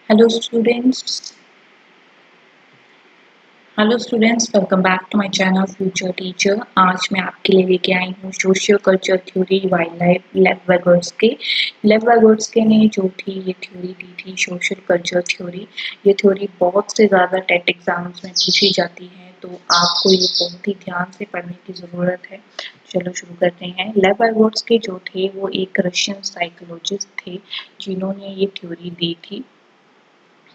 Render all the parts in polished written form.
Hello students hello students welcome back to my channel future teacher. आज मैं आपके लिए लेके आई हूँ socio culture theory wild life Lev Vygotsky ने जो थी ये थ्योरी दी थी सोशल कल्चर थ्योरी। ये थ्योरी बहुत से ज़्यादा टेट एग्जाम्स में पूछी जाती है, तो आपको ये बहुत ही ध्यान से पढ़ने की ज़रूरत है। चलो शुरू करते हैं। लेव वाइगोट्स्की जो थे वो एक रशियन साइकोलॉजिस्ट थे जिन्होंने ये थ्योरी दी थी।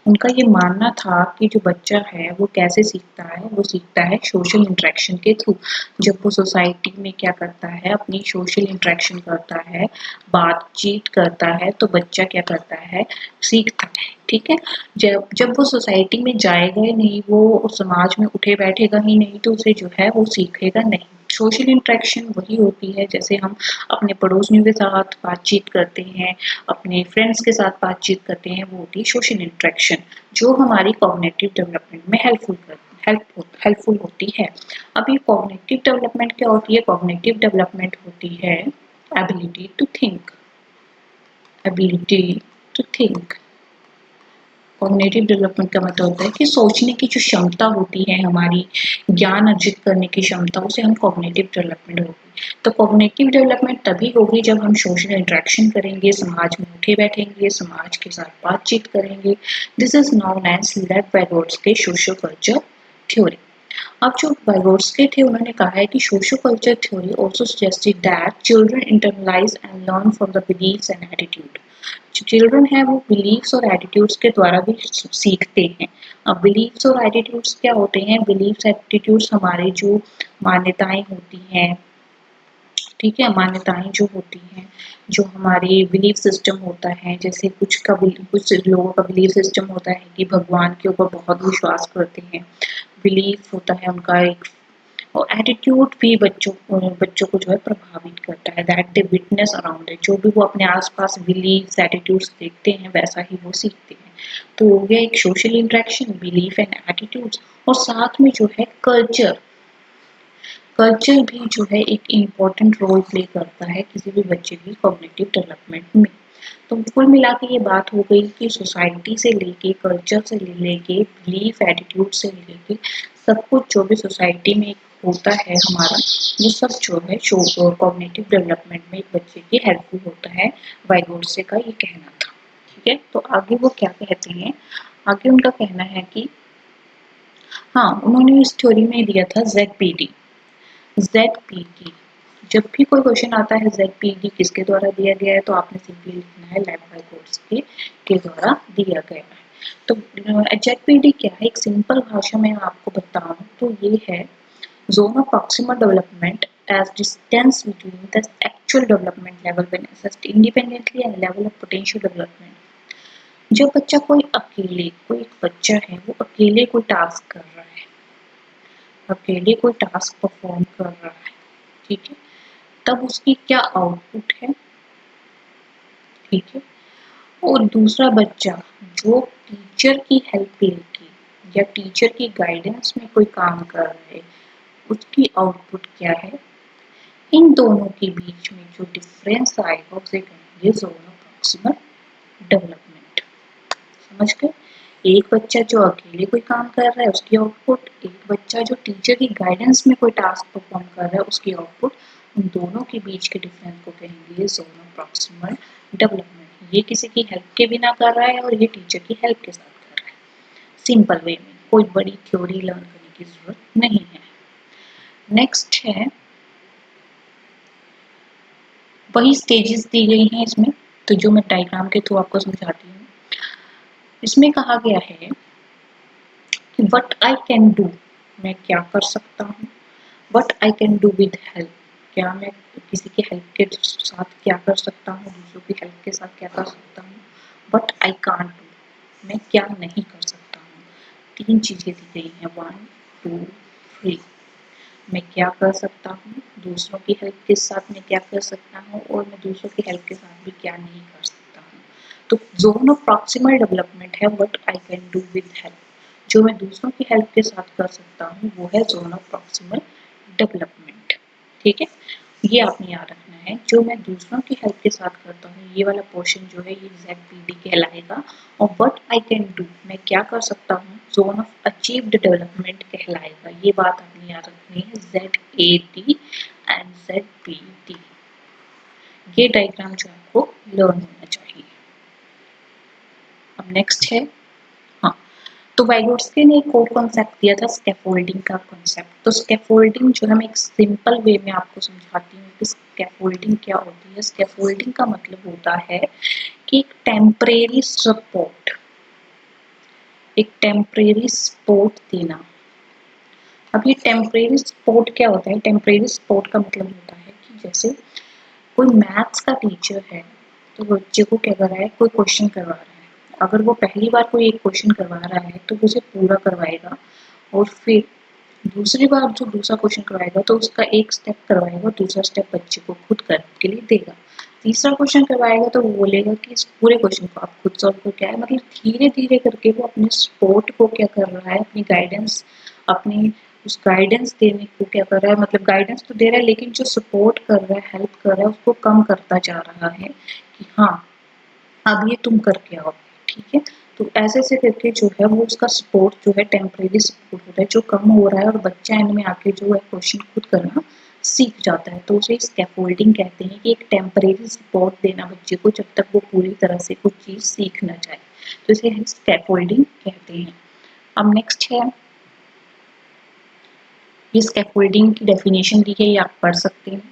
उनका ये मानना था कि जो बच्चा है वो कैसे सीखता है, वो सीखता है सोशल इंटरेक्शन के थ्रू। जब वो सोसाइटी में क्या करता है, अपनी सोशल इंटरेक्शन करता है, बातचीत करता है, तो बच्चा क्या करता है, सीखता है। ठीक है। जब जब वो सोसाइटी में जाएगा ही नहीं, वो समाज में उठे बैठेगा ही नहीं, तो उसे जो है वो सीखेगा नहीं। सोशल इंटरेक्शन वही होती है जैसे हम अपने पड़ोसियों के साथ बातचीत करते हैं, अपने फ्रेंड्स के साथ बातचीत करते हैं, वो होती है सोशल इंटरेक्शन, जो हमारी कॉग्निटिव डेवलपमेंट में हेल्पफुल होती है। अब ये कॉग्निटिव डेवलपमेंट क्या होती है? कॉग्निटिव डेवलपमेंट होती है ability to think. Ability to think. Cognitive development का मतलब होता है कि सोचने की जो क्षमता होती है हमारी, ज्ञान अर्जित करने की क्षमता, उसे हम कॉग्निटिव डेवलपमेंट होगी। तो कॉग्निटिव डेवलपमेंट तभी होगी जब हम सोशल इंटरेक्शन करेंगे, समाज में उठे बैठेंगे, समाज के साथ बातचीत करेंगे। दिस इज नोन एज लेव वाइगोट्स्की सोशियो कल्चर थ्योरी। अब जो वाइगोट्स्की थे उन्होंने कहा है कि socio culture theory also suggested that children internalize and learn from the beliefs and attitude. जो चिल्ड्रन है वो बिलीव्स और एटीट्यूड्स के द्वारा भी सीखते हैं। अब बिलीव्स और एटीट्यूड्स क्या होते हैं? बिलीव्स एटीट्यूड्स हमारे जो मान्यताएं होती हैं, ठीक है, मान्यताएं जो होती हैं, जो हमारे बिलीफ सिस्टम होता है, जैसे कुछ लोगों का बिलीफ सिस्टम होता है कि भगवान के ऊपर बहुत विश्वास करते हैं, बिलीफ होता है उनका एक। और एटीट्यूड भी बच्चों को जो है प्रभावित करता है, that they witness around it. जो भी वो अपने आसपास बिलीव्स एटीट्यूड्स देखते हैं वैसा ही वो सीखते हैं। तो हो गया एक social interaction, belief and attitudes. और साथ में जो है कल्चर, कल्चर भी जो है एक इम्पॉर्टेंट रोल प्ले करता है किसी भी बच्चे की कॉग्निटिव डेवलपमेंट में। तो कुल मिला के ये बात हो गई कि सोसाइटी से लेके, कल्चर से लेके, बिलीफ एटीट्यूड से लेके सब कुछ जो भी सोसाइटी में होता है हमारा, ये सब जो है कॉग्निटिव डेवलपमेंट में एक बच्चे की हेल्पफुल होता है। वाइगोट्स्की का ये कहना था। ठीक है। तो आगे वो क्या कहते हैं? आगे उनका कहना है कि हाँ, उन्होंने इस थ्योरी में दिया था ZPD। ZPD, जब भी कोई क्वेश्चन आता है ZPD किसके द्वारा दिया गया है, तो आपने सिंपली लिखना है लेव वाइगोट्स्की के द्वारा दिया गया है। तो ZPD क्या है? एक सिंपल भाषा में आपको बताऊं तो ये है zone of proximal development as distance between the actual development level when assessed independently and level of potential development। जब बच्चा कोई एक बच्चा है वो अकेले कोई टास्क कर रहा है, अकेले कोई टास्क परफॉर्म कर रहा है, ठीक है, तब उसकी क्या आउटपुट है, ठीक है। और दूसरा बच्चा जो टीचर की हेल्प लेके या टीचर की गाइडेंस में कोई काम कर रहा है, उसकी आउटपुट क्या है। इन दोनों के बीच में जो डिफरेंस आएगा उसे कहेंगे जोन ऑफ प्रॉक्सिमल डेवलपमेंट। समझ गए? एक बच्चा जो अकेले कोई काम कर रहा है उसकी आउटपुट, एक बच्चा जो टीचर की गाइडेंस में कोई टास्क परफॉर्म कर रहा है उसकी आउटपुट, उन दोनों के बीच के डिफरेंस को कहेंगे जोन ऑफ प्रॉक्सिमल डेवलपमेंट। ये किसी की हेल्प के बिना कर रहा है और ये टीचर की हेल्प के साथ कर रहा है। सिंपल वे में, कोई बड़ी थ्योरी लर्न करने की जरूरत नहीं है। नेक्स्ट है, वही स्टेजेस दी गई हैं इसमें, तो जो मैं डायग्राम के थ्रू आपको समझाती हूँ। इसमें कहा गया है कि वट आई कैन डू, मैं क्या कर सकता हूँ। What I can do with help, क्या मैं किसी की हेल्प के साथ क्या कर सकता हूँ, दूसरों की हेल्प के साथ क्या कर सकता हूँ। वट आई कांट डू, मैं क्या नहीं कर सकता हूँ। तीन चीजें दी गई हैं, 1 2 3। मैं क्या कर सकता हूँ, दूसरों की हेल्प के साथ मैं क्या कर सकता हूँ, और मैं दूसरों की हेल्प के साथ भी क्या नहीं कर सकता हूँ। तो जोन ऑफ प्रॉक्सिमल डेवलपमेंट है what I can do with help. जो मैं दूसरों की हेल्प के साथ कर सकता हूँ वो है जोन ऑफ प्रॉक्सिमल डेवलपमेंट। ठीक है। ये आपने याद रखना है। जो मैं दूसरों की हेल्प के साथ करता हूँ, ये वाला पोर्शन जो है ये ZPD कहलाएगा। और व्हाट आई कैन डू, मैं क्या कर सकता हूँ, जोन ऑफ अचीव्ड डेवलपमेंट कहलाएगा। ये बात आपने याद रखनी है, ZAD एंड ZPD। ये डायग्राम जो आपको लर्न होना चाहिए। अब नेक्स्ट है, हाँ, तो वाइगोट्स्की ने एक और कॉन्सेप्ट दिया था, स्कैफोल्डिंग का कॉन्सेप्ट। तो स्कैफोल्डिंग जो है, मैं एक सिंपल वे में आपको समझाती हूँ कि स्कैफोल्डिंग क्या होती है। स्कैफोल्डिंग का मतलब होता है कि एक टेम्परेरी सपोर्ट, एक टेम्परेरी सपोर्ट देना। अब ये टेम्परेरी सपोर्ट क्या होता है? टेम्परेरी सपोर्ट का मतलब होता है कि जैसे कोई मैथ्स का टीचर है, तो बच्चे को क्या कर रहा है, कोई क्वेश्चन करवा रहा है। अगर वो पहली बार कोई एक क्वेश्चन करवा रहा है तो उसे पूरा करवाएगा, और फिर दूसरी बार जो दूसरा क्वेश्चन करवाएगा तो उसका एक स्टेप करवाएगा, दूसरा स्टेप बच्चे को खुद करने के लिए देगा। तीसरा क्वेश्चन करवाएगा तो वो बोलेगा कि इस पूरे क्वेश्चन को आप खुद सॉल्व करके आए। मतलब धीरे धीरे करके वो अपने सपोर्ट को क्या कर रहा है, अपनी गाइडेंस, अपनी उस गाइडेंस देने को क्या कर रहा है, मतलब गाइडेंस तो दे रहा है लेकिन जो सपोर्ट कर रहा है, हेल्प कर रहा है, उसको कम करता जा रहा है कि हाँ अब ये तुम करके आओ, ठीक है। तो ऐसे ऐसे करके जो है वो उसका सपोर्ट जो है, टेम्परेरी सपोर्ट होता है, जो कम हो रहा है, और बच्चा एंड में आके जो है क्वेश्चन खुद करना सीख जाता है। तो उसे स्कैफोल्डिंग कहते हैं, कि एक टेम्परेरी सपोर्ट देना बच्चे को जब तक वो पूरी तरह से कुछ चीज़ सीख ना जाए, तो इसे हम स्कैफोल्डिंग कहते हैं। अब नेक्स्ट है, ये स्कैफोल्डिंग की डेफिनेशन दी है, ये आप पढ़ सकते हैं।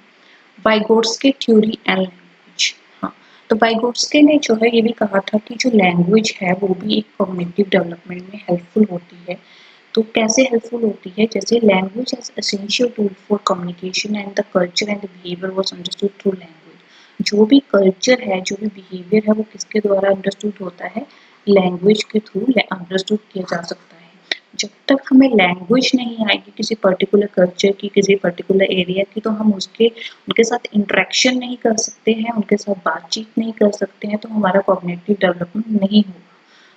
वाइगोट्स्की थ्योरी एंड लैंग्वेज, हाँ, तो वाइगोट्स्की ने जो है ये भी कहा था कि जो लैंग्वेज है वो भी एक कॉग्निटिव डेवलपमेंट में हेल्पफुल होती है। तो कैसे हेल्पफुल होती है? जैसे language as essential tool for communication and the culture and the behaviour was understood through language. जो भी कल्चर है, जो भी बिहेवियर है, वो किसके द्वारा अंडरस्टूड होता है? लैंग्वेज के थ्रू अंडरस्टूड किया जा सकता है। जब तक हमें लैंग्वेज नहीं आएगी किसी पर्टिकुलर कल्चर की, किसी पर्टिकुलर एरिया की, तो हम उनके साथ इंटरेक्शन नहीं कर सकते हैं, उनके साथ बातचीत नहीं कर सकते हैं, तो हमारा कॉग्निटिव डेवलपमेंट नहीं होगा,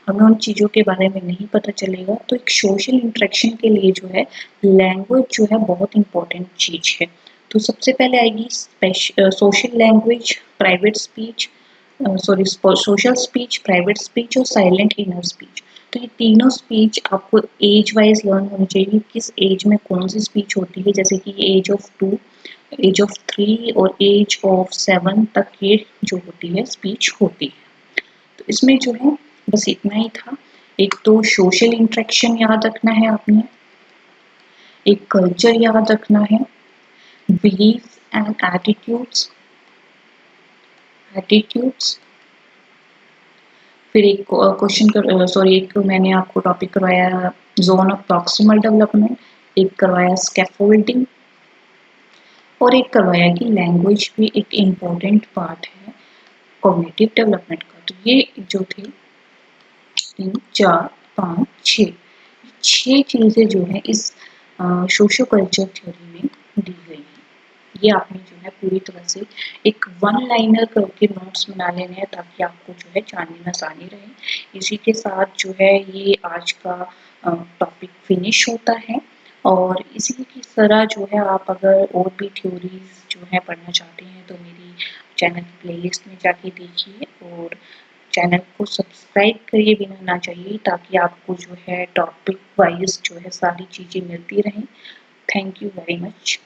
हमें उन चीज़ों के बारे में नहीं पता चलेगा। तो एक सोशल इंटरेक्शन के लिए जो है लैंग्वेज जो है बहुत इंपॉर्टेंट चीज़ है। तो सबसे पहले आएगी social language, private speech, sorry social speech, private speech और साइलेंट इनर स्पीच। तो ये तीनों स्पीच आपको एज वाइज लर्न होनी चाहिए, किस एज में कौन सी स्पीच होती है। जैसे कि एज ऑफ 2, एज ऑफ 3 और एज ऑफ 7 तक ये जो होती है स्पीच होती है। तो इसमें जो है बस इतना ही था। एक तो सोशल इंटरेक्शन याद रखना है आपने, एक कल्चर याद रखना है, बिलीफ एंड एटीट्यूड्स, फिर एक क्वेश्चन कर सॉरी एक मैंने आपको टॉपिक करवाया जोन ऑफ प्रॉक्सिमल डेवलपमेंट, एक करवाया स्कैफोल्डिंग, और एक करवाया कि लैंग्वेज भी एक इम्पोर्टेंट पार्ट है कॉग्निटिव डेवलपमेंट का। तो ये जो थे 3, 4, 5, 6, 6 चीज़ें जो है इस सोशो कल्चर थ्योरी में दी गई हैं। ये आपने जो है पूरी तरह से एक वन लाइनर करके नोट्स बना लेने हैं, ताकि आपको जो है जानने में आसानी रहे। इसी के साथ जो है ये आज का टॉपिक फिनिश होता है। और इसी की तरह जो है आप अगर और भी थ्योरीज जो है पढ़ना चाहते हैं तो मेरी चैनल की प्लेलिस्ट में जाके देखिए, और चैनल को सब्सक्राइब करिए बिना ना चाहिए, ताकि आपको जो है टॉपिक वाइज जो है सारी चीज़ें मिलती रहें। Thank you very much.